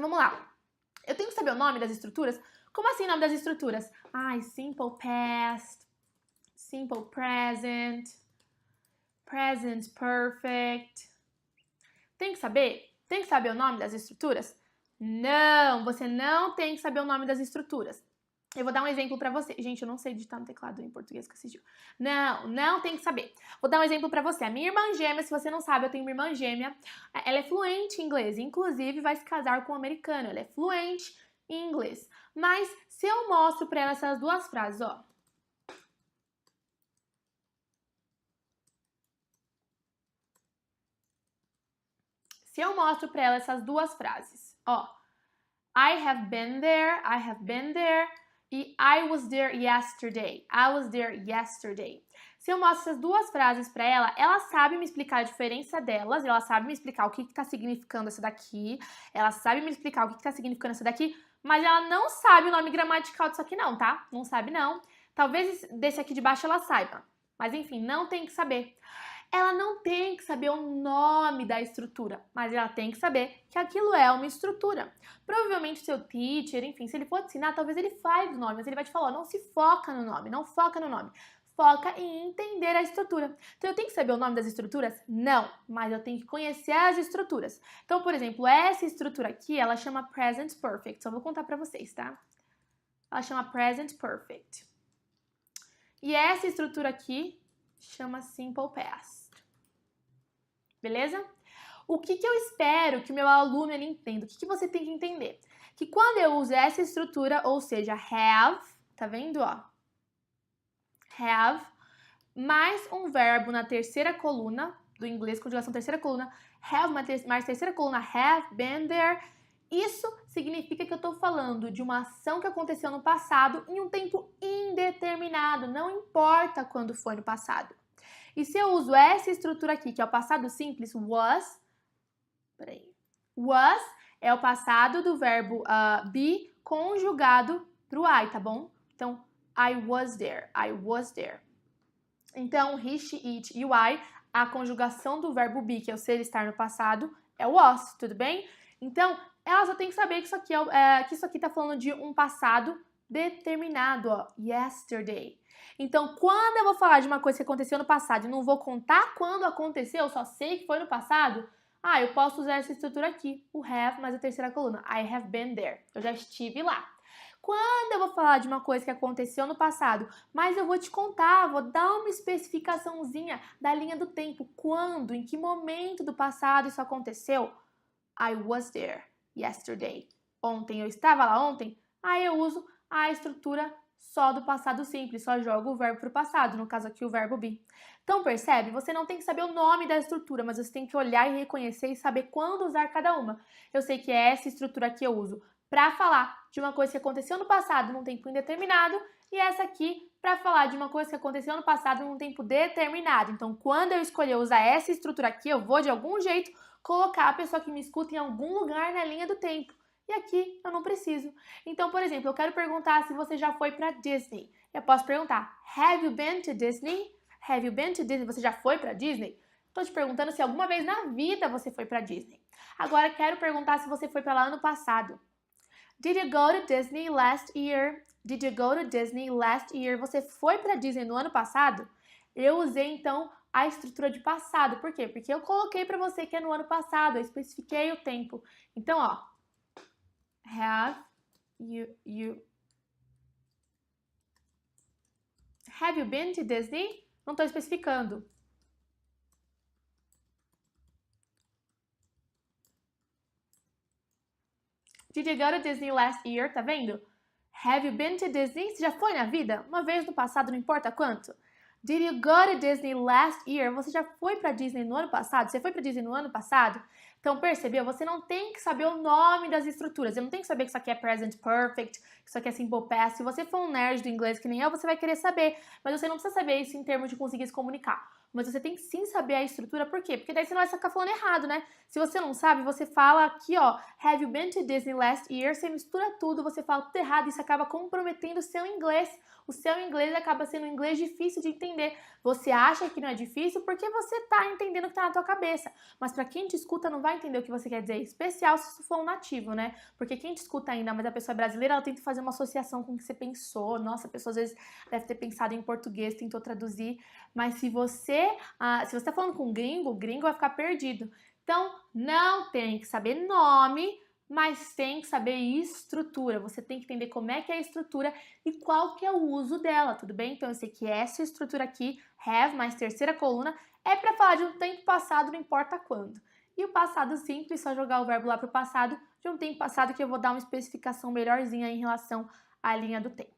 Vamos lá. Eu tenho que saber o nome das estruturas? Como assim o nome das estruturas? Ai, simple past, simple present, present perfect. Tem que saber? Tem que saber o nome das estruturas? Não, você não tem que saber o nome das estruturas. Eu vou dar um exemplo pra você. Gente, eu não sei digitar no teclado em português que assistiu. Não, não tem que saber. Vou dar um exemplo pra você. A minha irmã gêmea, se você não sabe, eu tenho uma irmã gêmea. Ela é fluente em inglês. Inclusive, vai se casar com um americano. Ela é fluente em inglês. Mas, se eu mostro pra ela essas duas frases, ó. Se eu mostro pra ela essas duas frases, ó. I have been there, e I was there yesterday. I was there yesterday. Se eu mostro essas duas frases para ela sabe me explicar a diferença delas, ela sabe me explicar o que está significando essa daqui, ela sabe me explicar o que está significando essa daqui, mas ela não sabe o nome gramatical disso aqui não, tá? Não sabe não. Talvez desse aqui de baixo ela saiba, mas enfim, não tem que saber. Ela não tem que saber o nome da estrutura, mas ela tem que saber que aquilo é uma estrutura. Provavelmente o seu teacher, enfim, se ele for te ensinar, talvez ele fale do nome, mas ele vai te falar, não se foca no nome, não foca no nome. Foca em entender a estrutura. Então, eu tenho que saber o nome das estruturas? Não, mas eu tenho que conhecer as estruturas. Então, por exemplo, essa estrutura aqui, ela chama Present Perfect. Só vou contar pra vocês, tá? Ela chama Present Perfect. E essa estrutura aqui chama Simple Past. Beleza? O que eu espero que o meu aluno ele entenda? O que você tem que entender? Que quando eu uso essa estrutura, ou seja, have, tá vendo, ó? Have, mais um verbo na terceira coluna, do inglês, conjugação terceira coluna, have mais terceira coluna, have been there. Isso significa que eu estou falando de uma ação que aconteceu no passado em um tempo indeterminado, não importa quando foi no passado. E se eu uso essa estrutura aqui, que é o passado simples, was, was é o passado do verbo be conjugado para o I, tá bom? Então, I was there, I was there. Então, he, she, it e o I, a conjugação do verbo be, que é o ser, estar no passado, é o was, tudo bem? Então, ela só tem que saber que isso aqui tá falando de um passado determinado, ó, yesterday. Então, quando eu vou falar de uma coisa que aconteceu no passado e não vou contar quando aconteceu, só sei que foi no passado, eu posso usar essa estrutura aqui, o have mais a terceira coluna, I have been there, eu já estive lá. Quando eu vou falar de uma coisa que aconteceu no passado, mas eu vou te contar, vou dar uma especificaçãozinha da linha do tempo, quando, em que momento do passado isso aconteceu, I was there yesterday. Ontem, eu estava lá ontem, aí eu uso a estrutura só do passado simples, só jogo o verbo para o passado, no caso aqui o verbo be. Então percebe? Você não tem que saber o nome da estrutura, mas você tem que olhar e reconhecer e saber quando usar cada uma. Eu sei que é essa estrutura aqui eu uso para falar de uma coisa que aconteceu no passado num tempo indeterminado e essa aqui para falar de uma coisa que aconteceu no passado num tempo determinado. Então quando eu escolher usar essa estrutura aqui, eu vou de algum jeito colocar a pessoa que me escuta em algum lugar na linha do tempo. E aqui eu não preciso. Então, por exemplo, eu quero perguntar se você já foi para Disney. Eu posso perguntar, have you been to Disney? Have you been to Disney? Você já foi para Disney? Estou te perguntando se alguma vez na vida você foi para Disney. Agora, quero perguntar se você foi para lá ano passado. Did you go to Disney last year? Did you go to Disney last year? Você foi para Disney no ano passado? Eu usei, então, a estrutura de passado. Por quê? Porque eu coloquei para você que é no ano passado. Eu especifiquei o tempo. Então, ó. Have you been to Disney? Não estou especificando. Did you go to Disney last year? Tá vendo? Have you been to Disney? Você já foi na vida? Uma vez no passado, não importa quanto. Did you go to Disney last year? Você já foi para Disney no ano passado? Você foi para Disney no ano passado? Então, percebeu? Você não tem que saber o nome das estruturas. Eu não tenho que saber que isso aqui é present perfect, que isso aqui é simple past. Se você for um nerd do inglês que nem eu, você vai querer saber. Mas você não precisa saber isso em termos de conseguir se comunicar. mas você tem que sim saber a estrutura, por quê? Porque daí você não vai ficar falando errado, né? Se você não sabe, você fala aqui, ó, have you been to Disney last year? Você mistura tudo, você fala tudo errado, isso acaba comprometendo o seu inglês. O seu inglês acaba sendo um inglês difícil de entender. Você acha que não é difícil porque você tá entendendo o que tá na tua cabeça. Mas para quem te escuta não vai entender o que você quer dizer, em especial se isso for um nativo, né? Porque quem te escuta ainda, mas a pessoa é brasileira, ela tenta fazer uma associação com o que você pensou. Nossa, a pessoa às vezes deve ter pensado em português, tentou traduzir. Mas se você tá falando com um gringo, o gringo vai ficar perdido. Então, não tem que saber nome, mas tem que saber estrutura. Você tem que entender como é que é a estrutura e qual que é o uso dela, tudo bem? Então, eu sei que essa estrutura aqui, have, mais terceira coluna, é para falar de um tempo passado, não importa quando. E o passado simples, só jogar o verbo lá para o passado, de um tempo passado que eu vou dar uma especificação melhorzinha em relação à linha do tempo.